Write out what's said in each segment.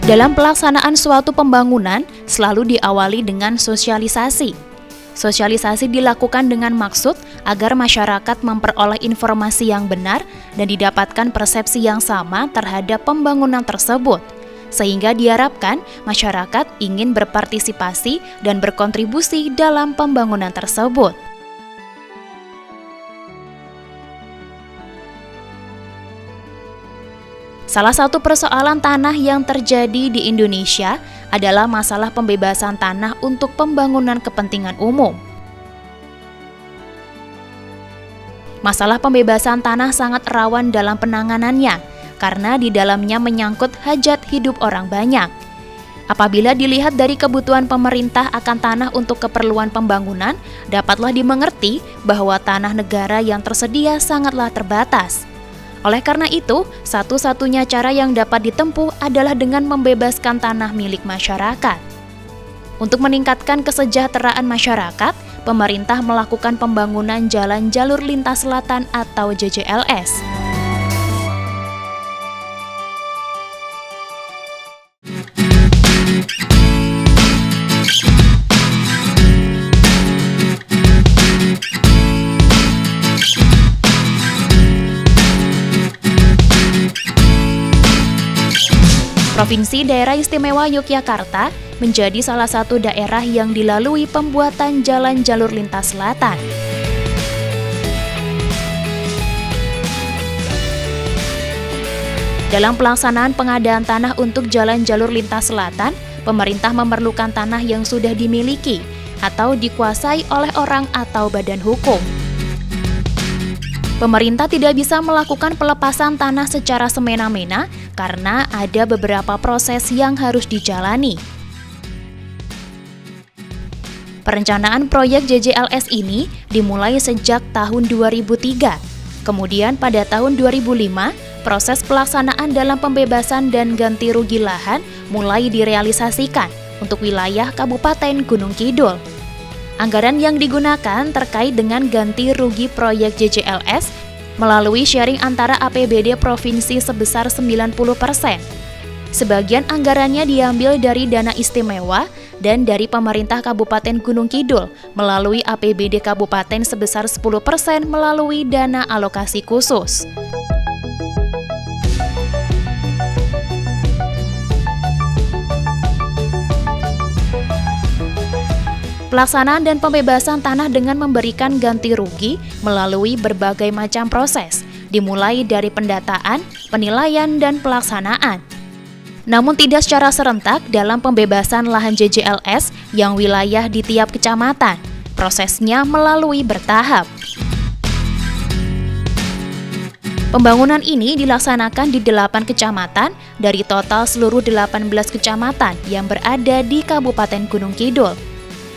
Dalam pelaksanaan suatu pembangunan, selalu diawali dengan sosialisasi. Sosialisasi dilakukan dengan maksud agar masyarakat memperoleh informasi yang benar dan didapatkan persepsi yang sama terhadap pembangunan tersebut, sehingga diharapkan masyarakat ingin berpartisipasi dan berkontribusi dalam pembangunan tersebut. Salah satu persoalan tanah yang terjadi di Indonesia adalah masalah pembebasan tanah untuk pembangunan kepentingan umum. Masalah pembebasan tanah sangat rawan dalam penanganannya, karena di dalamnya menyangkut hajat hidup orang banyak. Apabila dilihat dari kebutuhan pemerintah akan tanah untuk keperluan pembangunan, dapatlah dimengerti bahwa tanah negara yang tersedia sangatlah terbatas. Oleh karena itu, satu-satunya cara yang dapat ditempuh adalah dengan membebaskan tanah milik masyarakat. Untuk meningkatkan kesejahteraan masyarakat, pemerintah melakukan pembangunan Jalan Jalur Lintas Selatan atau JJLS. Provinsi Daerah Istimewa Yogyakarta menjadi salah satu daerah yang dilalui pembuatan Jalan Jalur Lintas Selatan. Dalam pelaksanaan pengadaan tanah untuk Jalan Jalur Lintas Selatan, pemerintah memerlukan tanah yang sudah dimiliki atau dikuasai oleh orang atau badan hukum. Pemerintah tidak bisa melakukan pelepasan tanah secara semena-mena karena ada beberapa proses yang harus dijalani. Perencanaan proyek JJLS ini dimulai sejak tahun 2003. Kemudian pada tahun 2005, proses pelaksanaan dalam pembebasan dan ganti rugi lahan mulai direalisasikan untuk wilayah Kabupaten Gunung Kidul. Anggaran yang digunakan terkait dengan ganti rugi proyek JJLS melalui sharing antara APBD Provinsi sebesar 90%. Sebagian anggarannya diambil dari dana istimewa dan dari pemerintah Kabupaten Gunung Kidul melalui APBD Kabupaten sebesar 10% melalui dana alokasi khusus. Pelaksanaan dan pembebasan tanah dengan memberikan ganti rugi melalui berbagai macam proses, dimulai dari pendataan, penilaian, dan pelaksanaan. Namun tidak secara serentak dalam pembebasan lahan JJLS yang wilayah di tiap kecamatan. Prosesnya melalui bertahap. Pembangunan ini dilaksanakan di 8 kecamatan dari total seluruh 18 kecamatan yang berada di Kabupaten Gunung Kidul,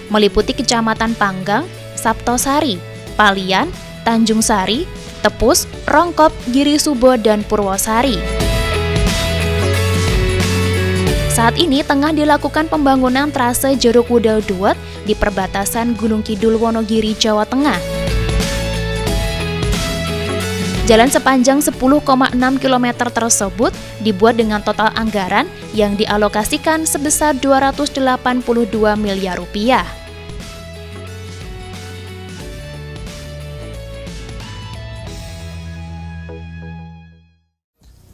meliputi Kecamatan Panggang, Saptosari, Palian, Tanjung Sari, Tepus, Rongkop, Giri Subo, dan Purwosari. Saat ini tengah dilakukan pembangunan trase Jeruk Wudel Duet di perbatasan Gunung Kidul Wonogiri, Jawa Tengah. Jalan sepanjang 10,6 km tersebut dibuat dengan total anggaran yang dialokasikan sebesar 282 miliar rupiah.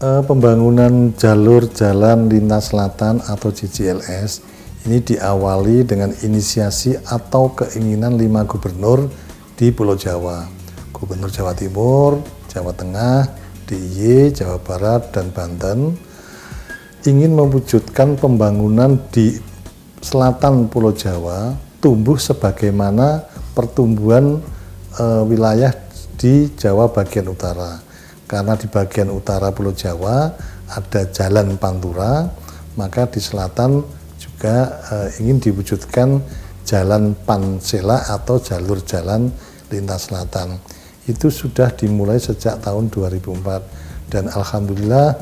Pembangunan jalur jalan lintas selatan atau JJLS ini diawali dengan inisiasi atau keinginan 5 gubernur di Pulau Jawa. Gubernur Jawa Timur, Jawa Tengah, DIY, Jawa Barat, dan Banten ingin mewujudkan pembangunan di selatan Pulau Jawa tumbuh sebagaimana pertumbuhan wilayah di Jawa bagian utara. Karena di bagian utara Pulau Jawa ada jalan Pantura, maka di selatan juga ingin diwujudkan jalan Pansela atau jalur jalan lintas selatan. Itu sudah dimulai sejak tahun 2004 dan alhamdulillah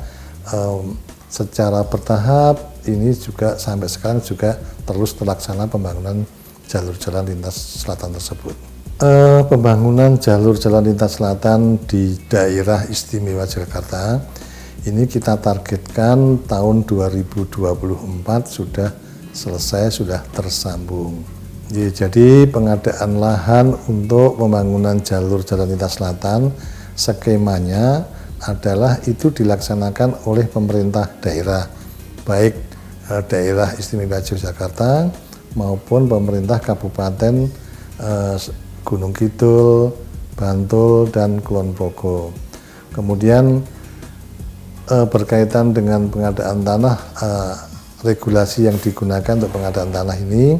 secara bertahap ini juga sampai sekarang juga terus terlaksana pembangunan jalur jalan lintas selatan tersebut. Pembangunan jalur jalan lintas selatan di daerah istimewa Yogyakarta Ini kita targetkan tahun 2024 sudah selesai, sudah tersambung. Jadi pengadaan lahan untuk pembangunan jalur jalan lintas selatan, skemanya adalah itu dilaksanakan oleh pemerintah daerah, baik daerah istimewa Yogyakarta maupun pemerintah Kabupaten Gunung Kidul, Bantul, dan Kulon Progo. Kemudian berkaitan dengan pengadaan tanah, regulasi yang digunakan untuk pengadaan tanah ini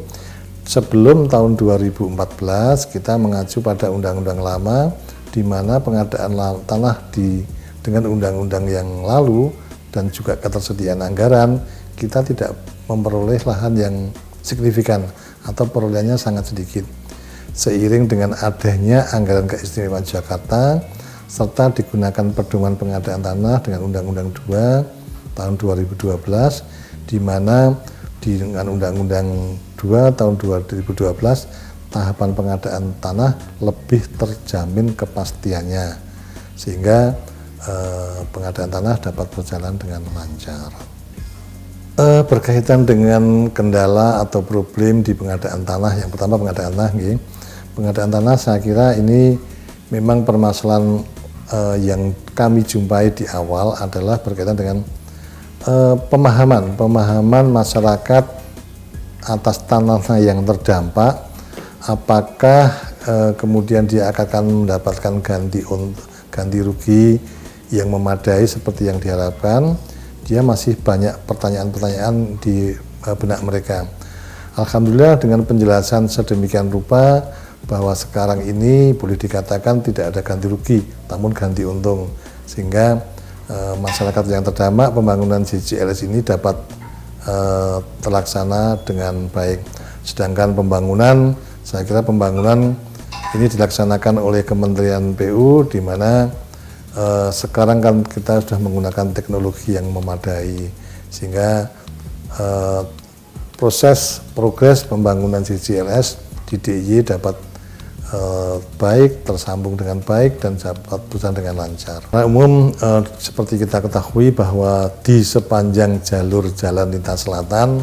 sebelum tahun 2014 kita mengacu pada undang-undang lama, di mana pengadaan tanah dengan undang-undang yang lalu dan juga ketersediaan anggaran, kita tidak memperoleh lahan yang signifikan atau perolehannya sangat sedikit. Seiring dengan adanya anggaran keistimewaan Jakarta serta digunakan pedoman pengadaan tanah dengan Undang-Undang 2 tahun 2012, di mana dengan Undang-Undang 2 tahun 2012 tahapan pengadaan tanah lebih terjamin kepastiannya, sehingga pengadaan tanah dapat berjalan dengan lancar. Berkaitan dengan kendala atau problem di pengadaan tanah, yang pertama pengadaan tanah. Pengadaan tanah saya kira ini memang permasalahan yang kami jumpai di awal adalah berkaitan dengan pemahaman masyarakat atas tanah yang terdampak, apakah kemudian dia akan mendapatkan ganti rugi yang memadai seperti yang diharapkan. Dia masih banyak pertanyaan-pertanyaan di benak mereka. Alhamdulillah dengan penjelasan sedemikian rupa bahwa sekarang ini boleh dikatakan tidak ada ganti rugi, namun ganti untung, sehingga masyarakat yang terdampak pembangunan JJLS ini dapat terlaksana dengan baik. Sedangkan pembangunan, saya kira pembangunan ini dilaksanakan oleh Kementerian PU, di mana sekarang kan kita sudah menggunakan teknologi yang memadai, sehingga progres pembangunan JJLS di DIY dapat baik, tersambung dengan baik, dan dapat berjalan dengan lancar. Nah, seperti kita ketahui bahwa di sepanjang jalur jalan lintas selatan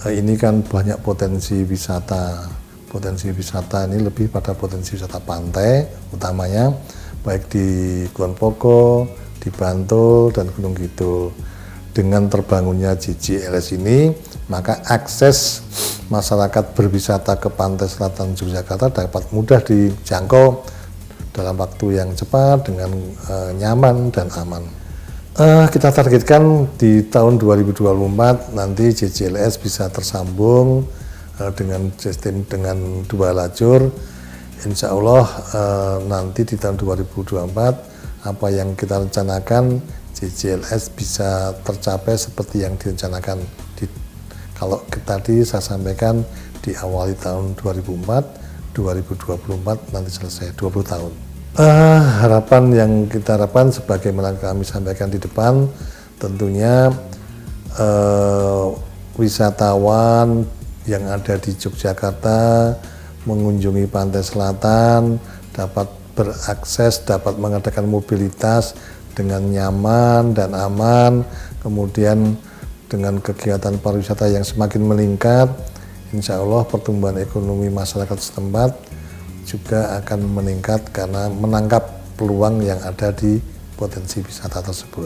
ini kan banyak potensi wisata. Potensi wisata ini lebih pada potensi wisata pantai, utamanya baik di Kulon Progo, di Bantul, dan Gunung Kidul. Dengan terbangunnya JJLS ini, maka akses masyarakat berwisata ke pantai selatan Yogyakarta dapat mudah dijangkau dalam waktu yang cepat dengan nyaman dan aman. Kita targetkan di tahun 2024 nanti JJLS bisa tersambung dengan sistem dengan 2 lajur. Insya Allah nanti di tahun 2024 apa yang kita rencanakan JJLS bisa tercapai seperti yang direncanakan. Kalau tadi saya sampaikan di awal tahun 2024 nanti selesai 20 tahun. Harapan yang kita harapkan sebagaimana kami sampaikan di depan, tentunya wisatawan yang ada di Yogyakarta mengunjungi pantai selatan dapat berakses, dapat mengadakan mobilitas dengan nyaman dan aman, kemudian dengan kegiatan pariwisata yang semakin meningkat, insya Allah pertumbuhan ekonomi masyarakat setempat juga akan meningkat karena menangkap peluang yang ada di potensi wisata tersebut.